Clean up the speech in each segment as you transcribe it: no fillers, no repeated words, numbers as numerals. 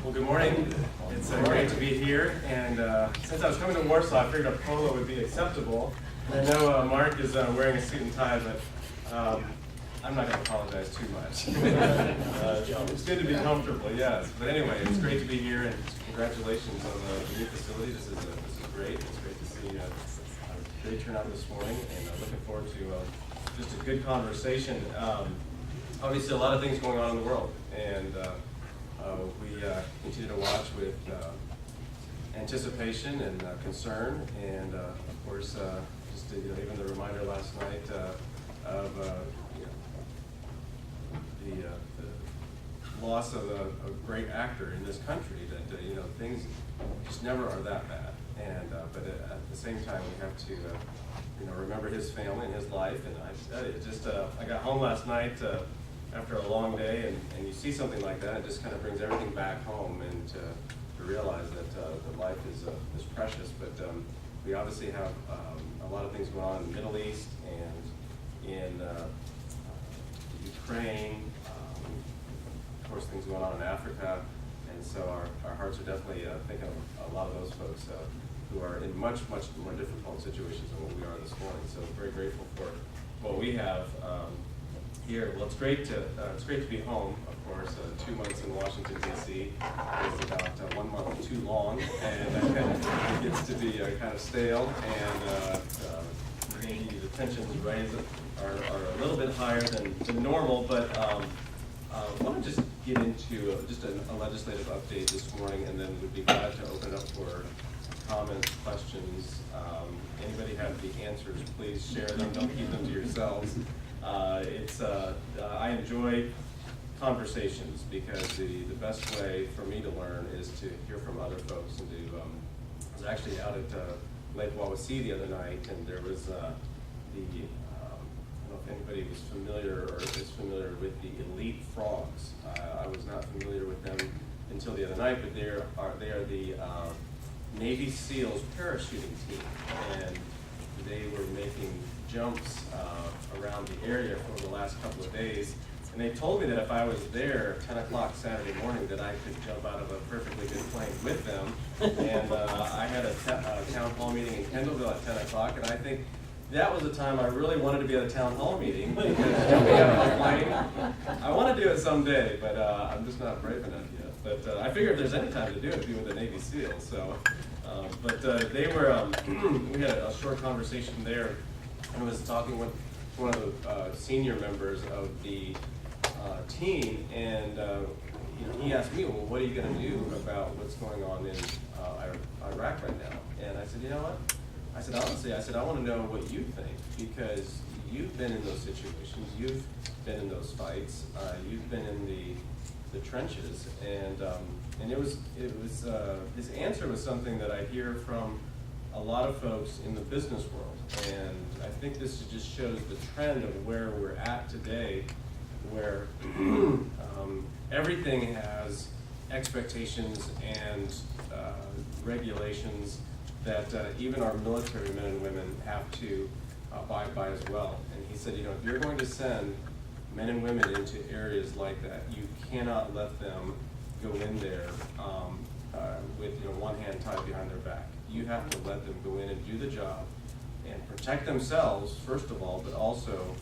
Well, good morning. It's great to be here, and since I was coming to Warsaw, I figured a polo would be acceptable. I know Mark is wearing a suit and tie, but I'm not going to apologize too much. It's good to be comfortable, yes. But anyway, it's great to be here, and congratulations on the new facility. This is great. It's great to see a great turnout this morning, and looking forward to just a good conversation. Obviously, a lot of things going on in the world, and we continue to watch with anticipation and concern, and of course, just even the reminder last night of the loss of a great actor in this country. That things just never are that bad, and but at the same time, we have to remember his family and his life. And I got home last night after a long day, and you see something like that, it just kind of brings everything back home, and to realize that life is precious. But we obviously have a lot of things going on in the Middle East and in Ukraine, of course things going on in Africa, and so our hearts are definitely thinking of a lot of those folks who are in much more difficult situations than what we are this morning. So very grateful for what we have here. Well, it's great to be home. Of course, 2 months in Washington D.C. is about 1 month too long, and it gets to be kind of stale, and maybe the tensions are a little bit higher than normal. But I want to just get into just a legislative update this morning, and then we'd be glad to open up for comments, questions. Anybody have the answers, please share them. Don't keep them to yourselves. I enjoy conversations, because the best way for me to learn is to hear from other folks. And I was actually out at Lake Wawasee the other night, and there was I don't know if anybody was familiar or is familiar with the elite frogs. I was not familiar with them until the other night, but they are the Navy SEALs parachuting team, and they were making jumps around the area for the last couple of days. And they told me that if I was there at 10 o'clock Saturday morning, that I could jump out of a perfectly good plane with them. And I had a town hall meeting in Kendallville at 10 o'clock, and I think that was the time I really wanted to be at a town hall meeting, because jumping out of a plane, I want to do it someday, but I'm just not brave enough yet. But I figure if there's any time to do it, it'd be with the Navy SEALs. So, but they were, we had a short conversation there. I was talking with one of the senior members of the team, and he asked me, well, what are you going to do about what's going on in Iraq right now? And I said, you know what? I said, honestly, I want to know what you think, because you've been in those situations, you've been in those fights, you've been in the trenches, and it was his answer was something that I hear from a lot of folks in the business world, and I think this just shows the trend of where we're at today, where everything has expectations and regulations that even our military men and women have to abide by as well. And he said, if you're going to send men and women into areas like that, you cannot let them go in there with one hand tied behind their back. You have to let them go in and do the job and protect themselves, first of all, but also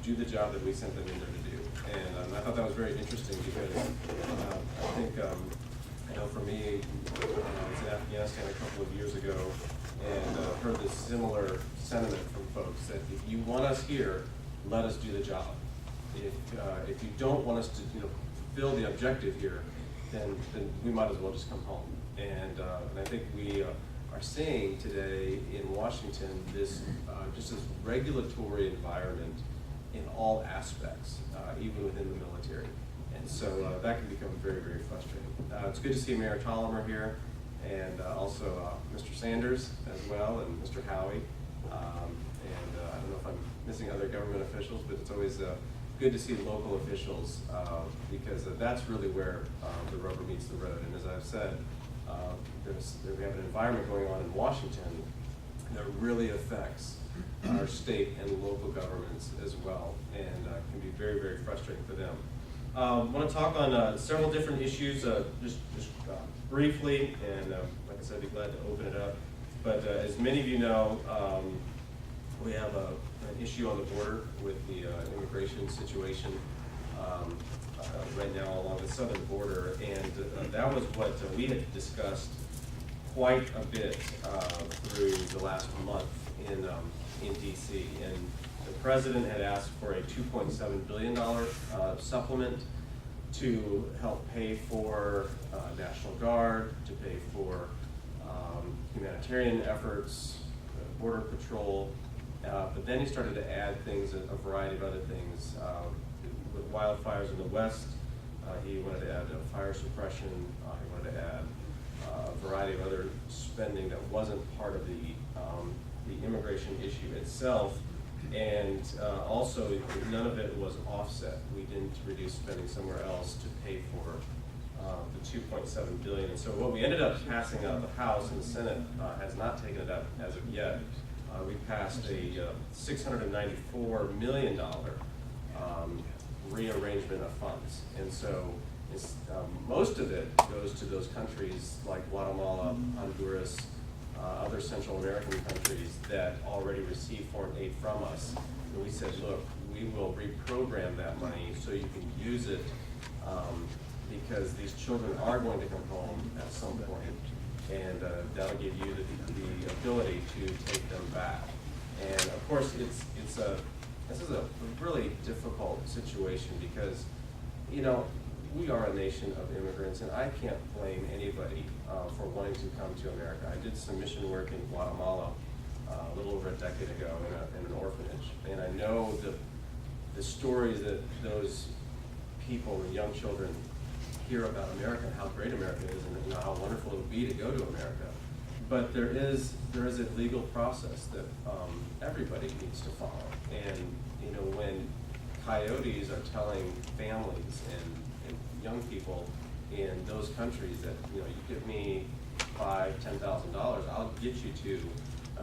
do the job that we sent them in there to do. And I thought that was very interesting, because I think, for me, I was in Afghanistan a couple of years ago, and heard this similar sentiment from folks, that if you want us here, let us do the job. If you don't want us to fulfill the objective here, then we might as well just come home. And I think we are seeing today in Washington this just this regulatory environment in all aspects, even within the military. And so that can become very frustrating. It's good to see Mayor Tollimer here, and also Mr. Sanders as well, and Mr. Howie. And I don't know if I'm missing other government officials, but it's always good to see local officials, because that's really where the rubber meets the road. And as I've said, we have an environment going on in Washington that really affects our state and local governments as well, and can be very frustrating for them. Want to talk on several different issues, just briefly, and like I said, I'd be glad to open it up. But as many of you know, we have an issue on the border with the immigration situation right now along the southern border, and that was what we had discussed quite a bit through the last month in D.C. And the president had asked for a $2.7 billion supplement to help pay for National Guard, to pay for humanitarian efforts, Border Patrol, but then he started to add things, a variety of other things. With wildfires in the West, he wanted to add fire suppression, he wanted to add a variety of other spending that wasn't part of the immigration issue itself, and also none of it was offset. We didn't reduce spending somewhere else to pay for the $2.7 billion. And so what we ended up passing out of the House, and the Senate has not taken it up as of yet. We passed a $694 million rearrangement of funds, and so most of it goes to those countries like Guatemala, Honduras, other Central American countries that already receive foreign aid from us. And we said, look, we will reprogram that money so you can use it because these children are going to come home at some point, and that'll give you the ability to take them back. And of course, this is a really difficult situation because, you know, we are a nation of immigrants, and I can't blame anybody for wanting to come to America. I did some mission work in Guatemala a little over a decade ago in an orphanage, and I know the stories that those people and young children hear about America and how great America is, and how wonderful it would be to go to America. But there is a legal process that everybody needs to follow, and you know, when coyotes are telling families and young people in those countries that, you know, you give me $5,000–$10,000, I'll get you to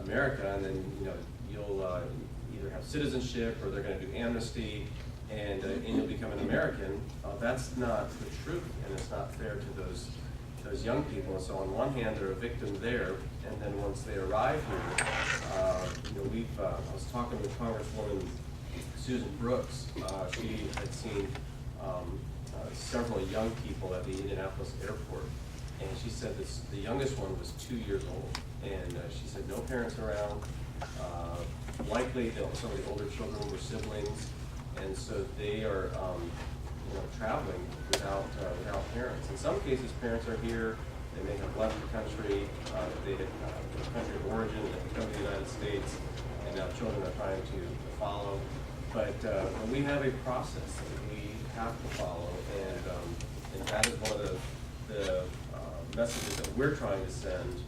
America, and then, you know, you'll either have citizenship or they're going to do amnesty, and you'll become an American. That's not the truth, and it's not fair to those young people. And so on one hand, they're a victim there, and then once they arrive here, you know, I was talking with Congresswoman Susan Brooks. She had seen several young people at the Indianapolis airport, and she said the youngest one was 2 years old, and she said no parents around. Likely, some of the older children were siblings, and so they are, you know, traveling without parents. In some cases, parents are here. They may have left the country. They had the country of origin, and they come to the United States, and now children are trying to follow. But we have a process that we have to follow, and that is one of the messages that we're trying to send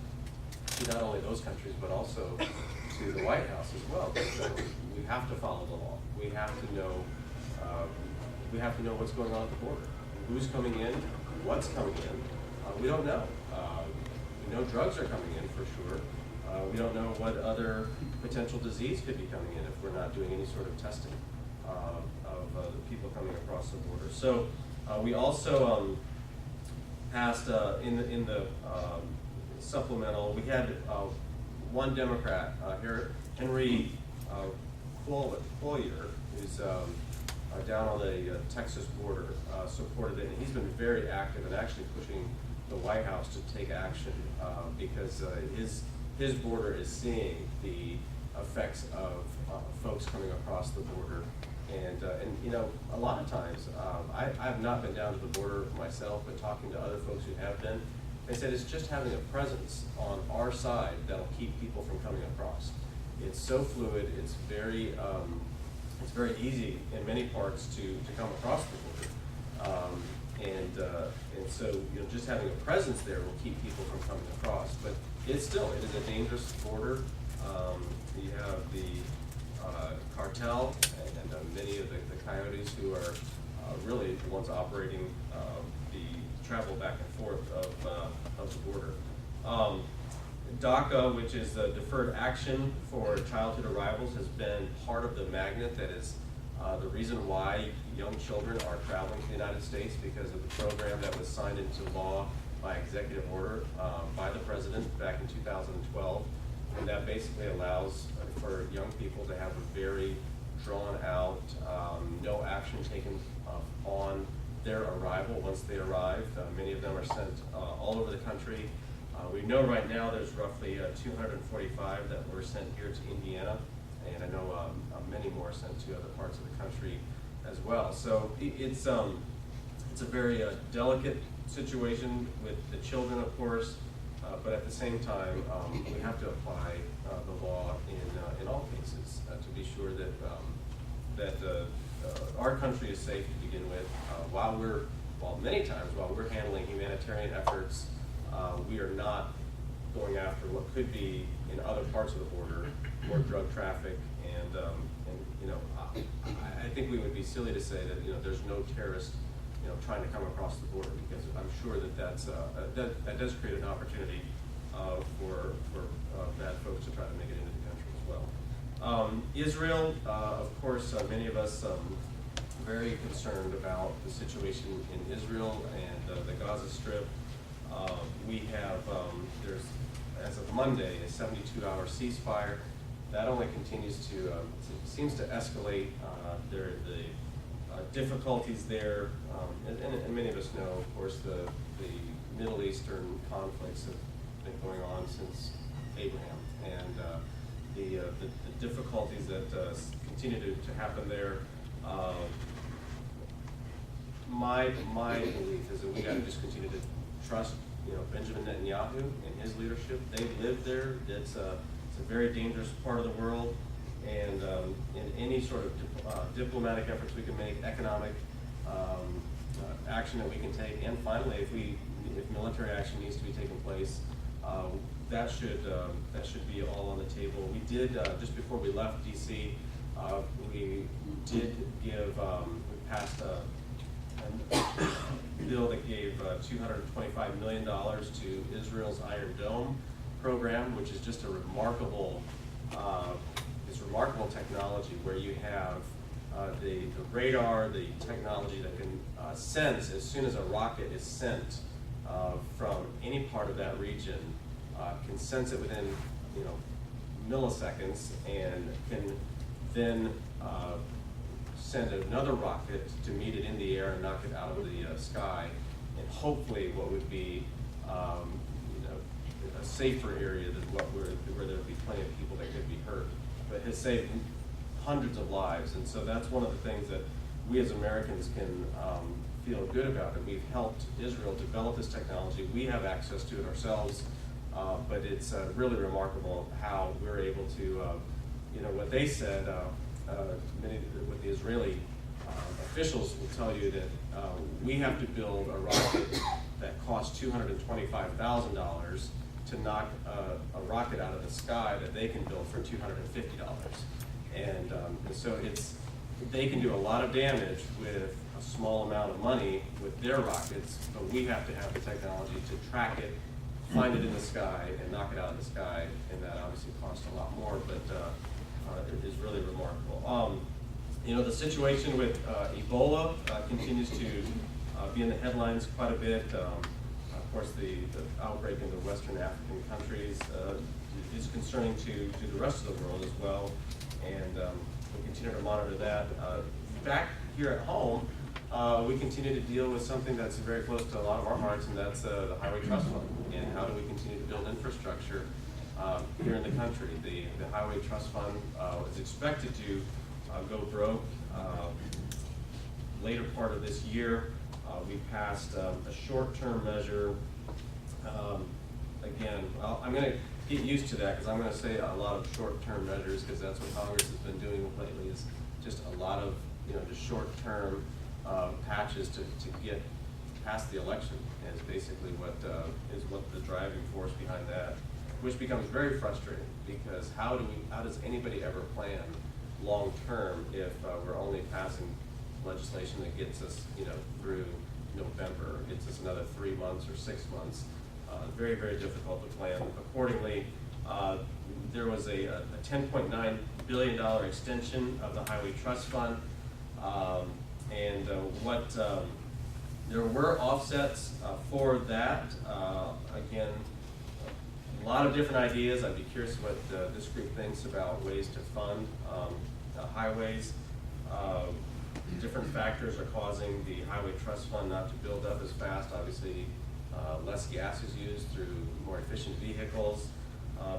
to not only those countries, but also to the White House as well. So we have to follow the law. We have to know what's going on at the border, who's coming in, what's coming in. We don't know. We know drugs are coming in for sure. We don't know what other potential disease could be coming in if we're not doing any sort of testing of the people coming across the border. So we also passed in the supplemental. We had one Democrat, Henry Collier, who's down on the Texas border, supported it, and he's been very active and actually pushing the White House to take action because his border is seeing the effects of folks coming across the border, and you know, a lot of times I have not been down to the border myself, but talking to other folks who have been, they said it's just having a presence on our side that'll keep people from coming across. It's so fluid. It's very easy in many parts to come across the border, and so, you know, just having a presence there will keep people from coming across. But it is a dangerous border. You have the cartel and many of the coyotes who are really the ones operating the travel back and forth of the border. DACA, which is the Deferred Action for Childhood Arrivals, has been part of the magnet that has The reason why young children are traveling to the United States because of the program that was signed into law by executive order by the president back in 2012. And that basically allows for young people to have a very drawn out, no action taken on their arrival once they arrive. Many of them are sent all over the country. We know right now there's roughly 245 that were sent here to Indiana, and I know many more sent to other parts of the country as well. So it's a very delicate situation with the children, of course, but at the same time, we have to apply the law in all cases to be sure that our country is safe to begin with. Many times while we're handling humanitarian efforts, we are not going after what could be in other parts of the border, more drug traffic, and I think we would be silly to say that there's no terrorist trying to come across the border, because I'm sure that does create an opportunity for bad folks to try to make it into the country as well. Israel, of course, many of us very concerned about the situation in Israel and the Gaza Strip. We have, there's, as of Monday, a 72-hour ceasefire. That only continues to, seems to escalate. The difficulties there, and many of us know, of course, the Middle Eastern conflicts have been going on since Abraham, and the difficulties that continue to happen there. My belief is that we got to just continue to trust, Benjamin Netanyahu and his leadership. They live there. It's a very dangerous part of the world, and in any sort of diplomatic efforts we can make, economic action that we can take, and finally, if military action needs to be taking place, that should be all on the table. We did just before we left D.C. We did give we passed a bill that gave $225 million to Israel's Iron Dome program, which is just a remarkable remarkable technology where you have the radar, the technology that can sense as soon as a rocket is sent from any part of that region, can sense it within milliseconds, and can then send another rocket to meet it in the air and knock it out of the sky, and hopefully what would be a safer area than where there would be plenty of people that could be hurt, but has saved hundreds of lives. And so that's one of the things that we as Americans can feel good about, that we've helped Israel develop this technology. We have access to it ourselves, but it's really remarkable how we're able to, what they said, what the Israeli officials will tell you, that we have to build a rocket that costs $225,000 to knock a rocket out of the sky that they can build for $250. And so they can do a lot of damage with a small amount of money with their rockets, but we have to have the technology to track it, find it in the sky, and knock it out of the sky, and that obviously costs a lot more, but it is really remarkable. The situation with Ebola continues to be in the headlines quite a bit. Of course, the outbreak in the Western African countries is concerning to the rest of the world as well, and we continue to monitor that. Back here at home, we continue to deal with something that's very close to a lot of our hearts, and that's the Highway Trust Fund, and how do we continue to build infrastructure here in the country. The Highway Trust Fund is expected to go broke later part of this year. We passed a short-term measure. Again, I'm going to get used to that, because I'm going to say a lot of short-term measures, because that's what Congress has been doing lately, is just a lot of just short-term patches to get past the election, is basically what the driving force behind that, which becomes very frustrating, because how does anybody ever plan long-term if we're only passing legislation that gets us through November, gets us another 3 months or 6 months. Very, very difficult to plan accordingly. There was a $10.9 billion extension of the Highway Trust Fund. There were offsets for that. Again, a lot of different ideas. I'd be curious what this group thinks about ways to fund highways. Different factors are causing the Highway Trust Fund not to build up as fast. Obviously, less gas is used through more efficient vehicles.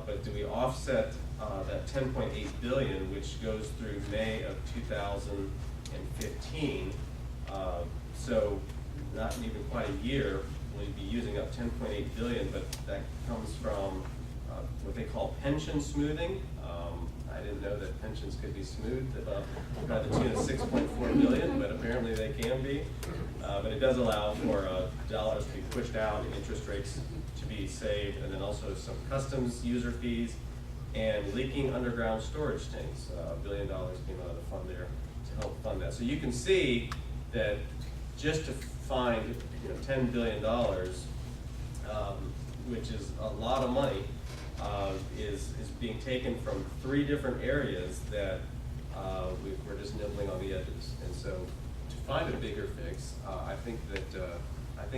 But do we offset that $10.8 billion, which goes through May of 2015? So not even quite a year, we'll be using up $10.8 billion, but that comes from what they call pension smoothing. I didn't know that pensions could be smoothed by the tune of $6.4 billion, but apparently they can be. But it does allow for dollars to be pushed out, and interest rates to be saved, and then also some customs user fees and leaking underground storage tanks. $1 billion came out of the fund there to help fund that. So you can see that just to find $10 billion, which is a lot of money, is being taken from 3 different areas that we're just nibbling on the edges. And so to find a bigger fix, I think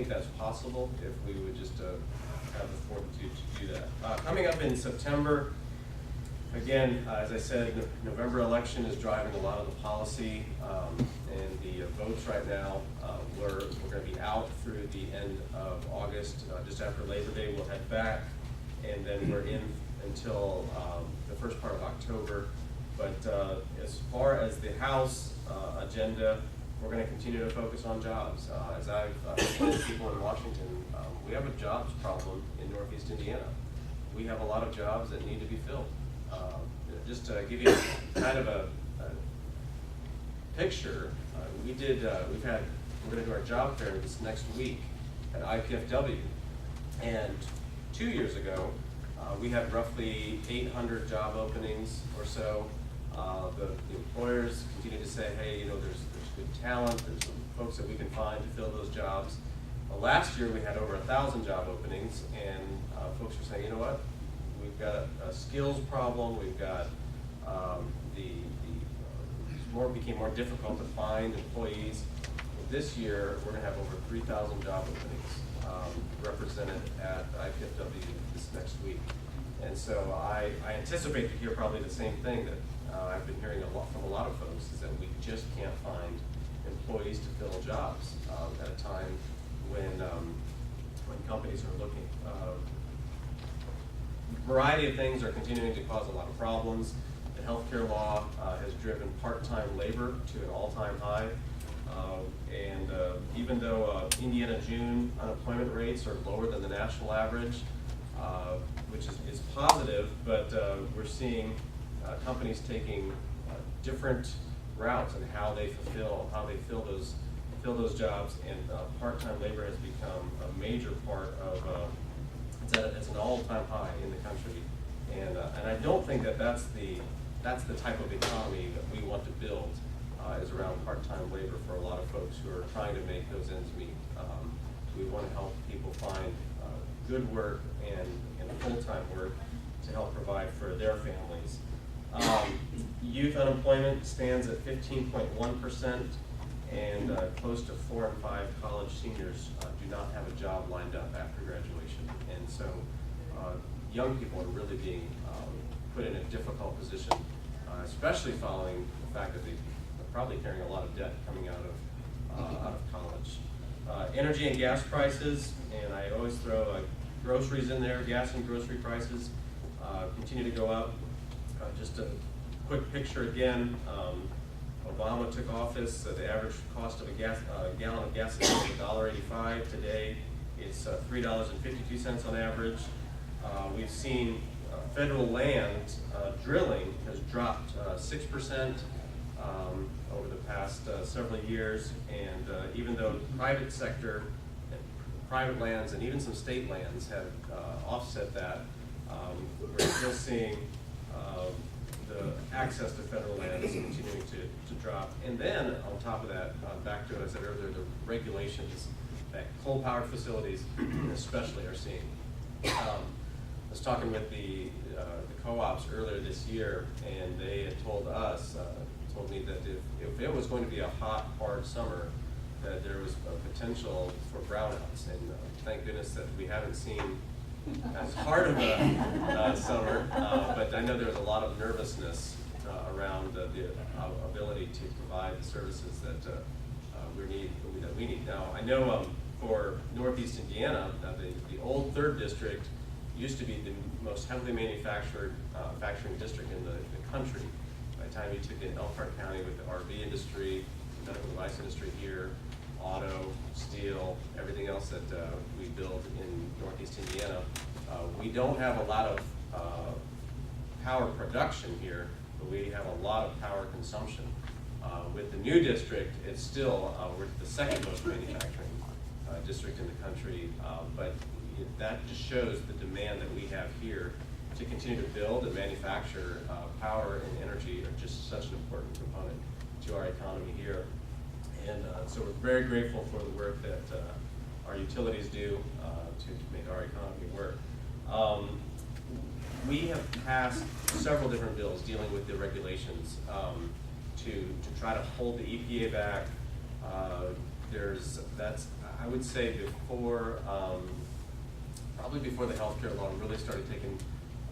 that's possible if we would just have the fortitude to do that. Coming up in September, again, as I said, the November election is driving a lot of the policy and the votes right now. We're going to be out through the end of August. Just after Labor Day, we'll head back, and then we're in until the first part of October. But as far as the House agenda, we're going to continue to focus on jobs. As I've told people in Washington, we have a jobs problem in Northeast Indiana. We have a lot of jobs that need to be filled. Just to give you kind of a picture, we're going to do our job fair this next week at IPFW, and 2 years ago, we had roughly 800 job openings or so. The employers continue to say, hey, there's good talent, there's some folks that we can find to fill those jobs. Last year we had over 1,000 job openings, and folks were saying, you know what, we've got a skills problem, we've got it became more difficult to find employees. This year we're going to have over 3,000 job openings represented at IPFW this next week. And so I anticipate to hear probably the same thing that I've been hearing from a lot of folks, is that we just can't find employees to fill jobs at a time when companies are looking. A variety of things are continuing to cause a lot of problems. The healthcare law has driven part-time labor to an all-time high. And even though Indiana June unemployment rates are lower than the national average, which is positive, but we're seeing companies taking different routes in how they fill those jobs, and part-time labor has become a major part of it's an all-time high in the country, and I don't think that's the type of economy that we want to build. Is around part-time labor for a lot of folks who are trying to make those ends meet. We want to help people find good work and full-time work to help provide for their families. Youth unemployment stands at 15.1%, and close to 4 in 5 college seniors do not have a job lined up after graduation. And so young people are really being put in a difficult position, especially following the fact that they're probably carrying a lot of debt coming out of college. Energy and gas prices, and I always throw groceries in there. Gas and grocery prices continue to go up. Just a quick picture again. Obama took office. The average cost of a gallon of gasoline was $1.85. Today, it's $3.52 on average. We've seen federal land drilling has dropped 6%. Over the past several years, and even though private sector, private lands, and even some state lands have offset that, we're still seeing the access to federal lands continuing to drop. And then on top of that, back to what I said earlier, the regulations that coal-powered facilities especially are seeing. I was talking with the co-ops earlier this year, and they had told us, told me that if it was going to be a hot, hard summer, that there was a potential for brownouts. And thank goodness that we haven't seen as hard of a summer, but I know there's a lot of nervousness around the ability to provide the services that we need. Now, I know for Northeast Indiana, the old 3rd district used to be the most heavily manufacturing district in the country. By the time you took in Elkhart County with the RV industry, the medical device industry here, auto, steel, everything else that we build in Northeast Indiana, we don't have a lot of power production here, but we have a lot of power consumption. With the new district, it's still, we're the 2nd most manufacturing district in the country, but that just shows the demand that we have here to continue to build and manufacture. Power and energy are just such an important component to our economy here. And so we're very grateful for the work that our utilities do to make our economy work. We have passed several different bills dealing with the regulations to try to hold the EPA back. I would say before, probably before the healthcare law really started taking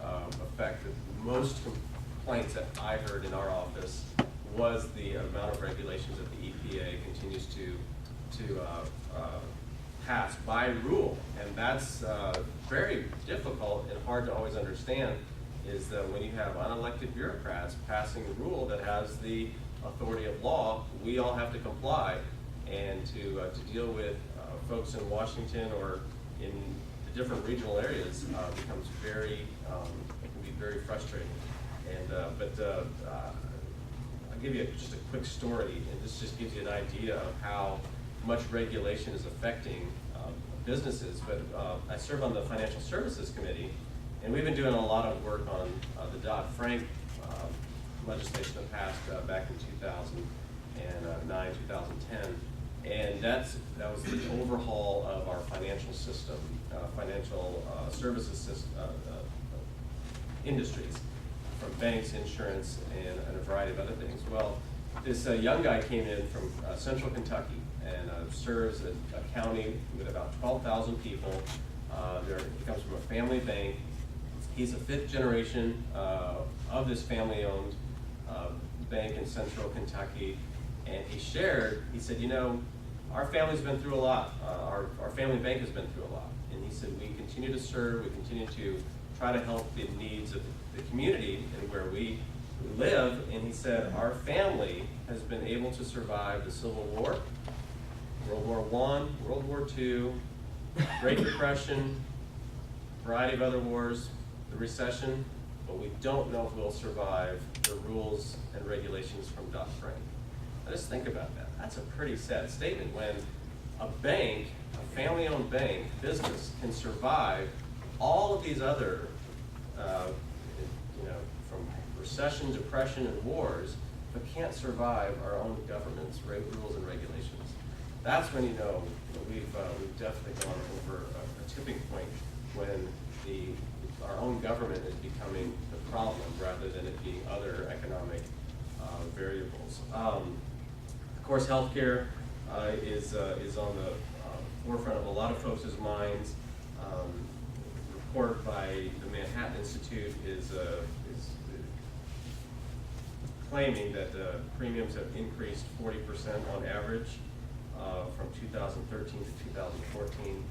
effect, the most complaints that I heard in our office was the amount of regulations that the EPA continues to pass by rule. And that's very difficult and hard to always understand, is that when you have unelected bureaucrats passing a rule that has the authority of law, we all have to comply. And to deal with folks in Washington or in the different regional areas becomes very, it can be very frustrating. And I'll give you just a quick story, and this just gives you an idea of how much regulation is affecting businesses. But I serve on the Financial Services Committee, and we've been doing a lot of work on the Dodd-Frank legislation that passed back in 2009, 2010. And that was the overhaul of our financial system, financial services system, industries, from banks, insurance, and a variety of other things. Well, this young guy came in from central Kentucky and serves a county with about 12,000 people. He comes from a family bank. He's a 5th generation of this family-owned bank in central Kentucky. And he said, you know, our family's been through a lot. Our family bank has been through a lot. And he said, we continue to serve, we continue to try to help the needs of the community and where we live. And he said, our family has been able to survive the Civil War, World War I, World War II, Great Depression, a variety of other wars, the recession, but we don't know if we'll survive the rules and regulations from Dodd-Frank. Now just think about that. That's a pretty sad statement when a bank, a family-owned bank business, can survive all of these other, from recession, depression, and wars, but can't survive our own government's rules and regulations. That's when you know that we've definitely gone over a tipping point when our own government is becoming the problem rather than it being other economic variables. Of course, healthcare is on the forefront of a lot of folks' minds. A report by the Manhattan Institute is claiming that premiums have increased 40% on average from 2013 to 2014,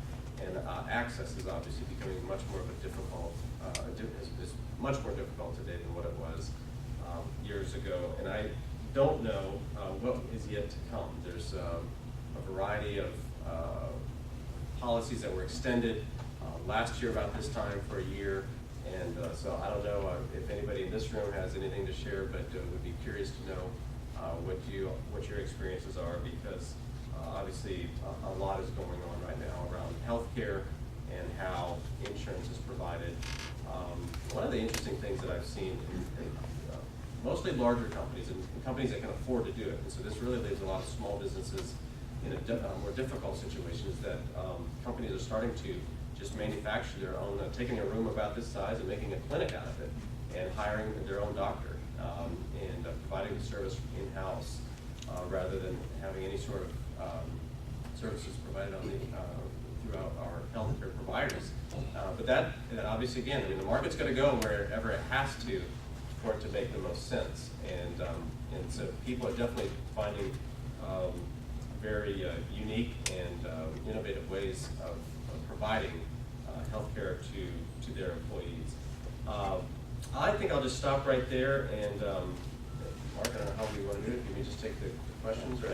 and access is obviously becoming much more of a difficult, is much more difficult today than what it was years ago. And I don't know what is yet to come. There's a variety of policies that were extended last year about this time for a year, and so I don't know if anybody in this room has anything to share, but would be curious to know what your experiences are, because obviously a lot is going on right now around healthcare and how insurance is provided. One of the interesting things that I've seen in mostly larger companies and companies that can afford to do it, and so this really leaves a lot of small businesses in a more difficult situation, is that companies are starting to just manufacture their own, taking a room about this size and making a clinic out of it, and hiring their own doctor. and providing the service in-house rather than having any sort of services provided on the, throughout our healthcare providers. But that obviously, again, I mean, the market's going to go wherever it has to for it to make the most sense. And so people are definitely finding very unique and innovative ways of providing healthcare to their employees. I think I'll just stop right there, and Mark, I don't know how we want to do it. Can we just take the questions, right?